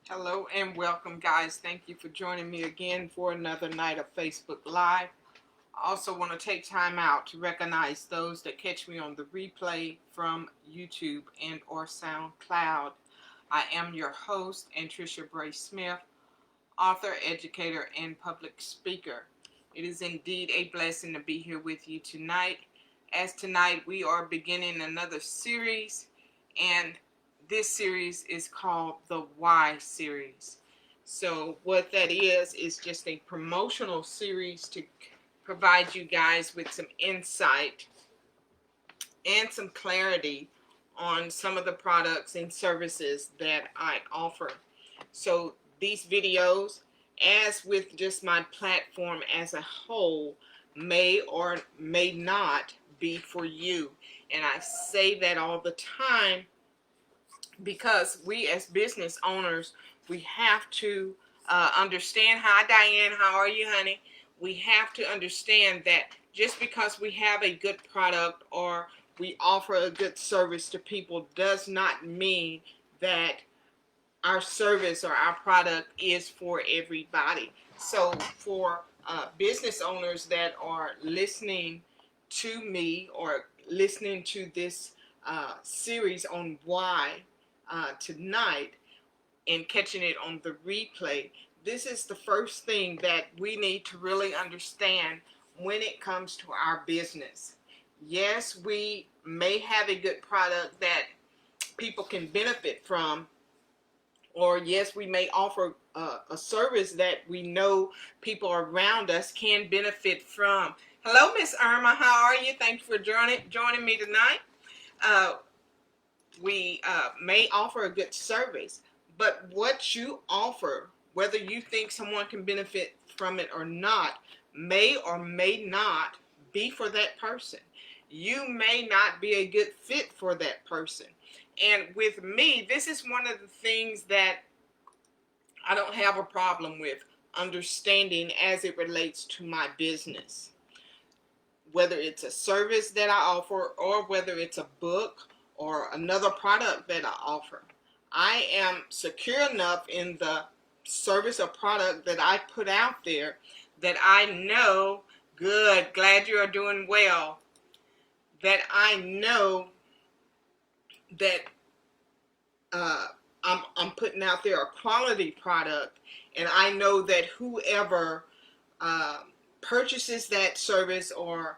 Hello and welcome, guys. Thank you for joining me again for another night of Facebook Live. I also want to take time out to recognize those that catch me on the replay from YouTube and or SoundCloud. I am your host, Tricia Bray Smith, author, educator, and public speaker. It is indeed a blessing to be here with you tonight. As tonight we are beginning another series, and this series is called the Why series. So what that is just a promotional series to provide you guys with some insight and some clarity on some of the products and services that I offer. So these videos, as with just my platform as a whole, may or may not be for you. And I say that all the time because we as business owners, we have to understand. Hi Diane, how are you, honey? We have to understand that just because we have a good product or we offer a good service to people does not mean that our service or our product is for everybody. So for business owners that are listening to me or listening to this series on why tonight and catching it on the replay, this is the first thing that we need to really understand when it comes to our business. Yes, we may have a good product that people can benefit from, or yes, we may offer a service that we know people around us can benefit from. Hello, Miss Irma. How are you? Thank you for joining me tonight. We may offer a good service, but what you offer, whether you think someone can benefit from it or not, may or may not be for that person. You may not be a good fit for that person. And with me, this is one of the things that I don't have a problem with understanding as it relates to my business. Whether it's a service that I offer or whether it's a book or another product that I offer, I am secure enough in the service or product that I put out there that I know, good, glad you are doing well, that I know that I'm putting out there a quality product, and I know that whoever purchases that service or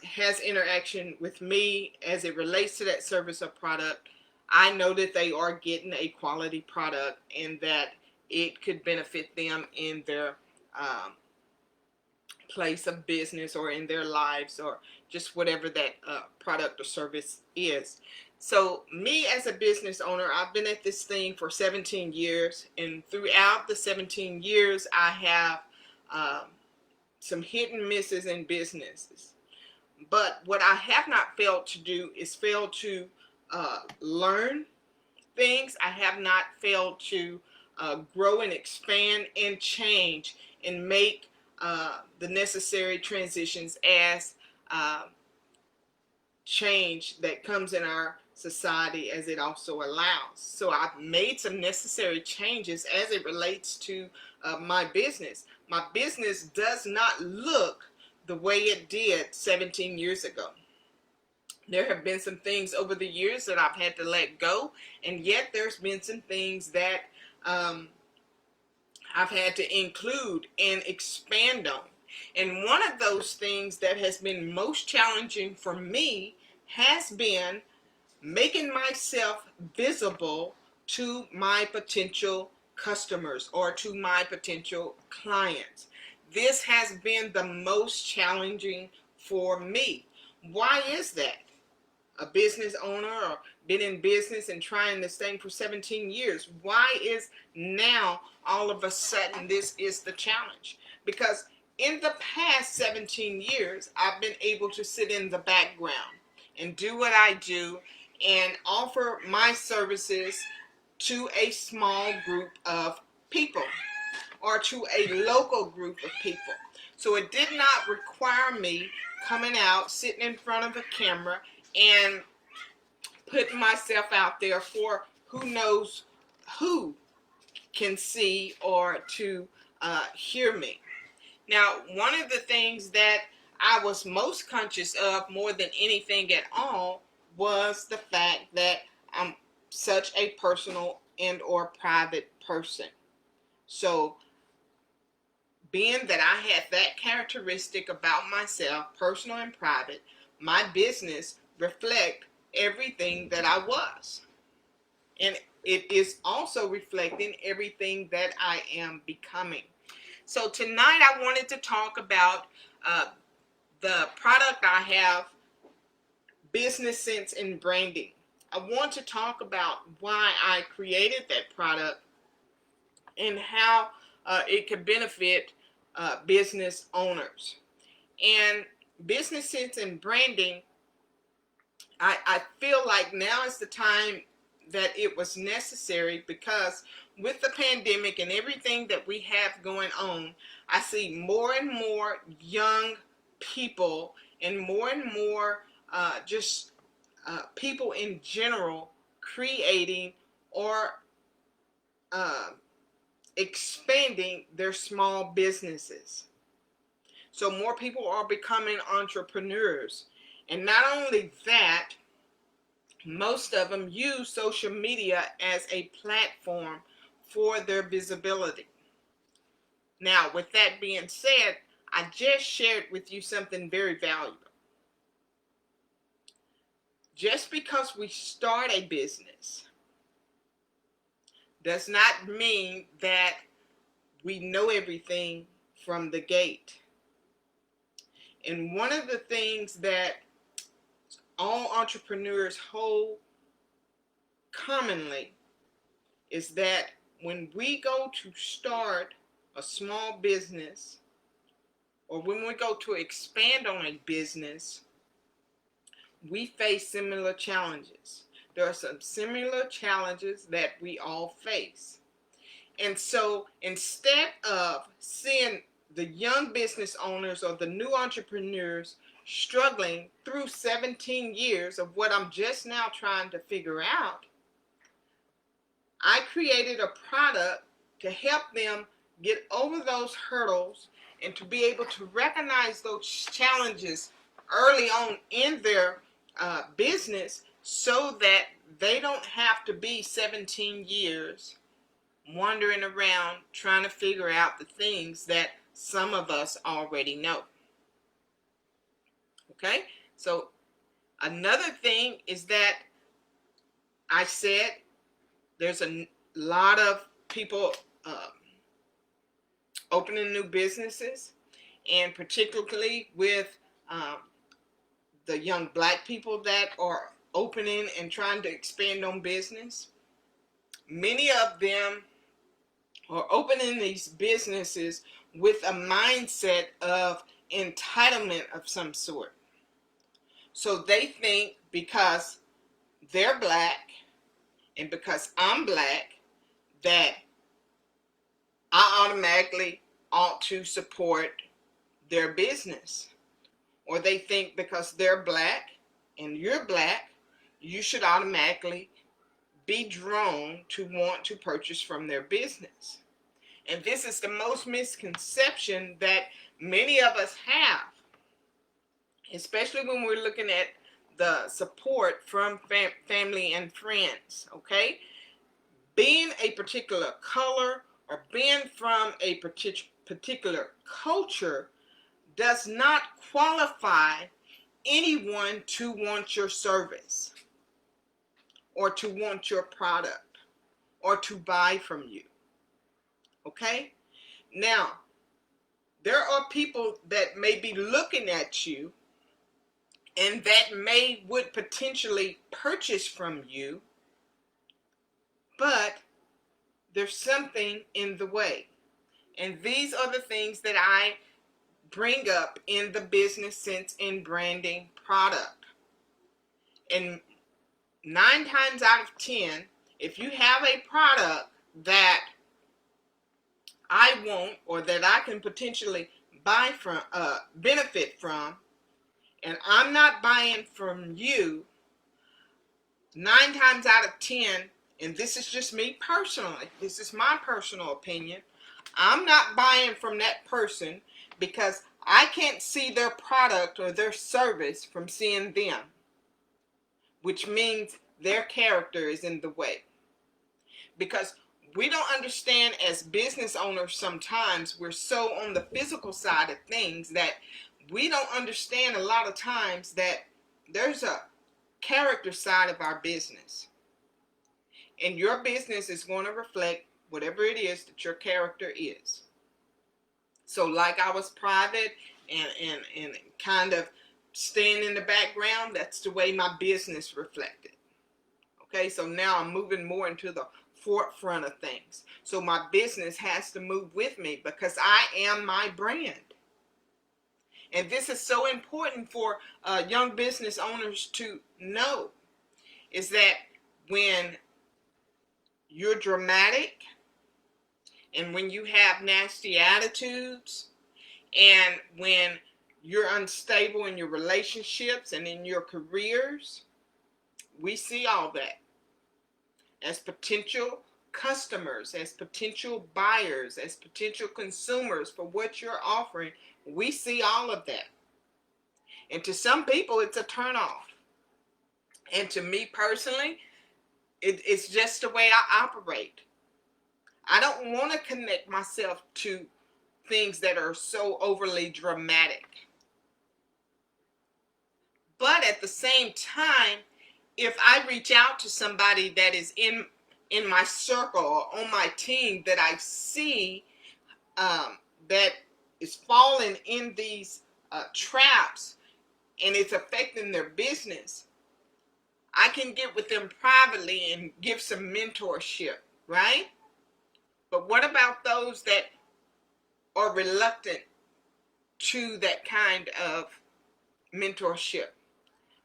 has interaction with me as it relates to that service or product, I know that they are getting a quality product and that it could benefit them in their place of business or in their lives or just whatever that product or service is. So me as a business owner, I've been at this thing for 17 years, and throughout the 17 years I have some hit and misses in businesses. But what I have not failed to do is fail to learn things. I have not failed to grow and expand and change and make the necessary transitions as change that comes in our society as it also allows. So I've made some necessary changes as it relates to my business. My business does not look the way it did 17 years ago. There have been some things over the years that I've had to let go, and yet there's been some things that I've had to include and expand on. And one of those things that has been most challenging for me has been making myself visible to my potential customers or to my potential clients. This has been the most challenging for me. Why is that? A business owner or been in business and trying this thing for 17 years. Why is now all of a sudden this is the challenge? Because in the past 17 years, I've been able to sit in the background and do what I do and offer my services to a small group of people or to a local group of people. So it did not require me coming out, sitting in front of a camera and putting myself out there for who knows who can see or to hear me. Now, one of the things that I was most conscious of more than anything at all was the fact that I'm such a personal and or private person. So being that I had that characteristic about myself, personal and private, my business reflect everything that I was. And it is also reflecting everything that I am becoming. So tonight I wanted to talk about the product I have, Business Sense and Branding. I want to talk about why I created that product and how it could benefit business owners. And Business Sense and Branding, I feel like now is the time that it was necessary, because with the pandemic and everything that we have going on, I see more and more young people and more just people in general creating or expanding their small businesses. So more people are becoming entrepreneurs. And not only that, most of them use social media as a platform for their visibility. Now, with that being said, I just shared with you something very valuable. Just because we start a business does not mean that we know everything from the gate. And one of the things that all entrepreneurs hold commonly is that when we go to start a small business, or when we go to expand on a business, we face similar challenges. There are some similar challenges that we all face. And so instead of seeing the young business owners or the new entrepreneurs struggling through 17 years of what I'm just now trying to figure out, I created a product to help them get over those hurdles and to be able to recognize those challenges early on in their business, so that they don't have to be 17 years wandering around trying to figure out the things that some of us already know. Okay? So another thing is that I said there's a lot of people opening new businesses, and particularly with the young black people that are opening and trying to expand on business. Many of them are opening these businesses with a mindset of entitlement of some sort. So they think because they're black and because I'm black, that I automatically ought to support their business. Or they think because they're black and you're black, you should automatically be drawn to want to purchase from their business. And this is the most misconception that many of us have, especially when we're looking at the support from family and friends, okay? Being a particular color or being from a particular culture does not qualify anyone to want your service or to want your product or to buy from you. Okay? Now, there are people that may be looking at you and that would potentially purchase from you, but there's something in the way. And these are the things that I bring up in the Business Sense and Branding product. And 9 times out of 10, if you have a product that I want or that I can potentially buy from, benefit from, and I'm not buying from you, 9 times out of 10, and this is just me personally, this is my personal opinion, I'm not buying from that person because I can't see their product or their service from seeing them, which means their character is in the way. Because we don't understand as business owners, sometimes we're so on the physical side of things that we don't understand a lot of times that there's a character side of our business. And your business is going to reflect whatever it is that your character is. So like I was private and kind of staying in the background, that's the way my business reflected. Okay, so now I'm moving more into the forefront of things. So my business has to move with me because I am my brand. And this is so important for young business owners to know, is that when you're dramatic and when you have nasty attitudes and when you're unstable in your relationships and in your careers, we see all that as potential customers, as potential buyers, as potential consumers for what you're offering. We see all of that. And to some people, it's a turnoff. And to me personally, it's just the way I operate. I don't want to connect myself to things that are so overly dramatic. But at the same time, if I reach out to somebody that is in my circle or on my team that I see that is falling in these traps and it's affecting their business, I can get with them privately and give some mentorship, right? But what about those that are reluctant to that kind of mentorship,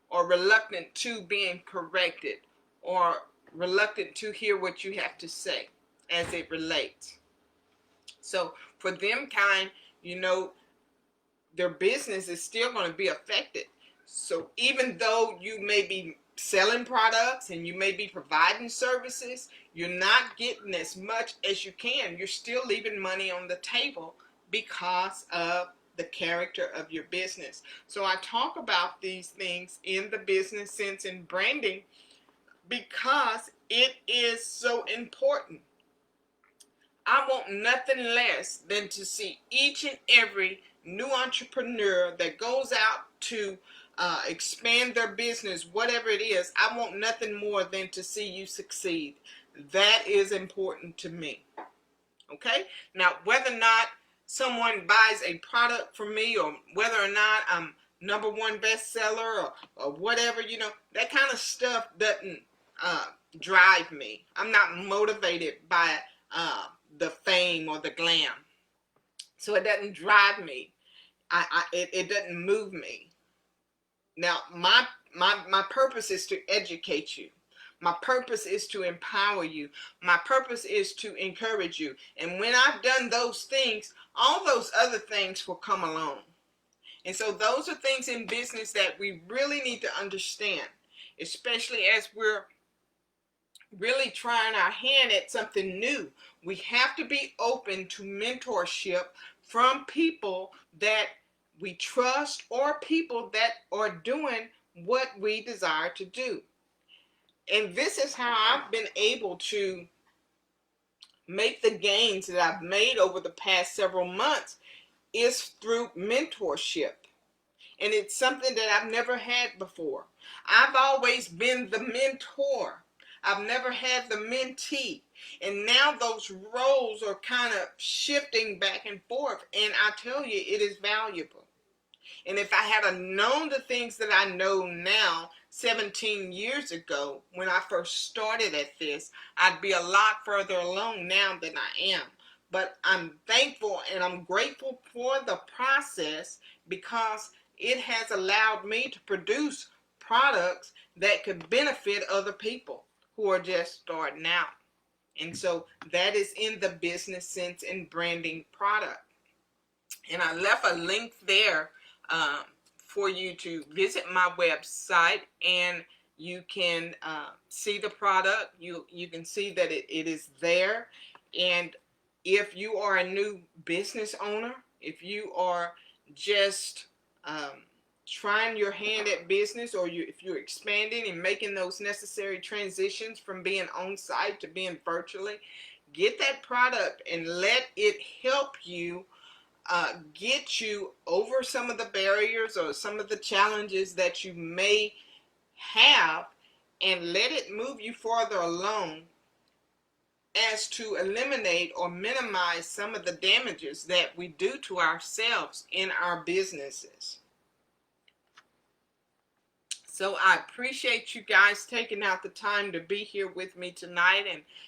or reluctant to being corrected, or reluctant to hear what you have to say as it relates? So for them kind, their business is still going to be affected. So even though you may be selling products and you may be providing services, you're not getting as much as you can. You're still leaving money on the table because of the character of your business. So I talk about these things in the business sense and branding because it is so important. I want nothing less than to see each and every new entrepreneur that goes out to expand their business, whatever it is. I want nothing more than to see you succeed. That is important to me. Okay? Now, whether or not someone buys a product from me, or whether or not I'm #1 bestseller or whatever, that kind of stuff doesn't drive me. I'm not motivated by the fame or the glam. So it doesn't drive me. It doesn't move me. Now, my purpose is to educate you. My purpose is to empower you. My purpose is to encourage you. And when I've done those things, all those other things will come along. And so those are things in business that we really need to understand, especially as we're really trying our hand at something new. We have to be open to mentorship from people that we trust, or people that are doing what we desire to do. And this is how I've been able to make the gains that I've made over the past several months, is through mentorship. And it's something that I've never had before. I've always been the mentor. I've never had the mentee. And now those roles are kind of shifting back and forth. And I tell you, it is valuable. And if I had known the things that I know now 17 years ago when I first started at this, I'd be a lot further along now than I am. But I'm thankful and I'm grateful for the process, because it has allowed me to produce products that could benefit other people who are just starting out. And so that is in the business sense and branding product. And I left a link there for you to visit my website and You can see the product. You can see that it is there. And if you are a new business owner, if you are just trying your hand at business, or if you're expanding and making those necessary transitions from being on site to being virtually, get that product and let it help you get you over some of the barriers or some of the challenges that you may have, and let it move you farther along as to eliminate or minimize some of the damages that we do to ourselves in our businesses. So I appreciate you guys taking out the time to be here with me tonight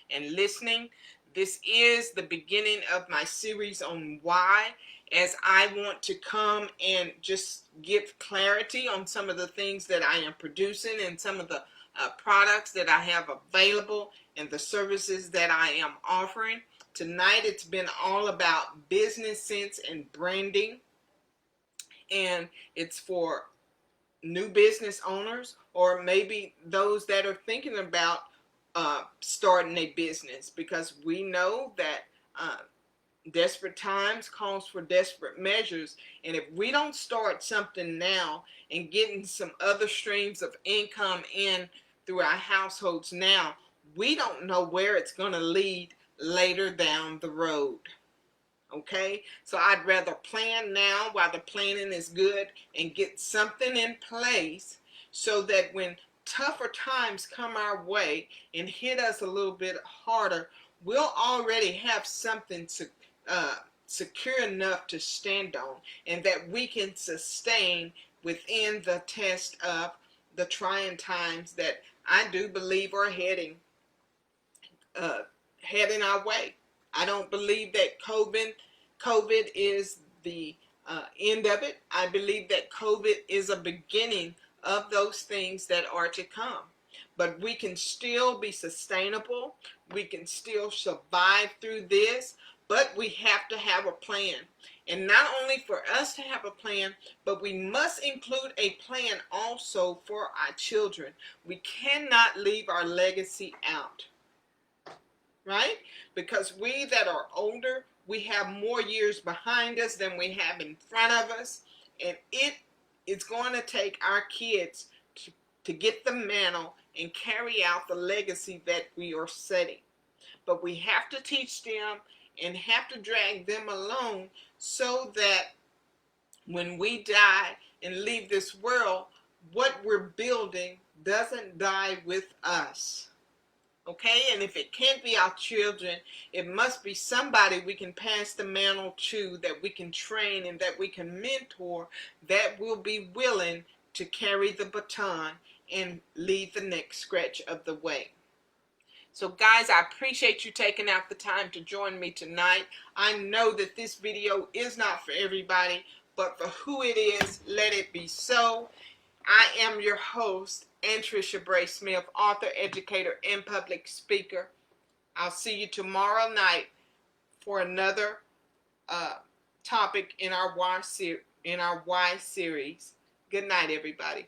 and listening. This is the beginning of my series on why, as I want to come and just give clarity on some of the things that I am producing and some of the products that I have available and the services that I am offering. Tonight it's been all about business sense and branding, and it's for new business owners, or maybe those that are thinking about starting a business, because we know that desperate times calls for desperate measures. And if we don't start something now and getting some other streams of income in through our households now, we don't know where it's going to lead later down the road. Okay, so I'd rather plan now while the planning is good and get something in place, so that when tougher times come our way and hit us a little bit harder, we'll already have something secure enough to stand on, and that we can sustain within the test of the trying times that I do believe are heading our way. I don't believe that COVID is the end of it. I believe that COVID is a beginning of those things that are to come. But we can still be sustainable. We can still survive through this, but we have to have a plan. And not only for us to have a plan, but we must include a plan also for our children. We cannot leave our legacy out, right? Because we that are older, we have more years behind us than we have in front of us. And it is going to take our kids to get the mantle and carry out the legacy that we are setting. But we have to teach them and have to drag them along, so that when we die and leave this world, what we're building doesn't die with us. Okay, and if it can't be our children, it must be somebody we can pass the mantle to, that we can train and that we can mentor, that will be willing to carry the baton and lead the next stretch of the way. So guys, I appreciate you taking out the time to join me tonight. I know that this video is not for everybody, but for who it is, let it be so. I am your host, Tricia Bray Smith, author, educator, and public speaker. I'll see you tomorrow night for another topic in our Why series. Good night, everybody.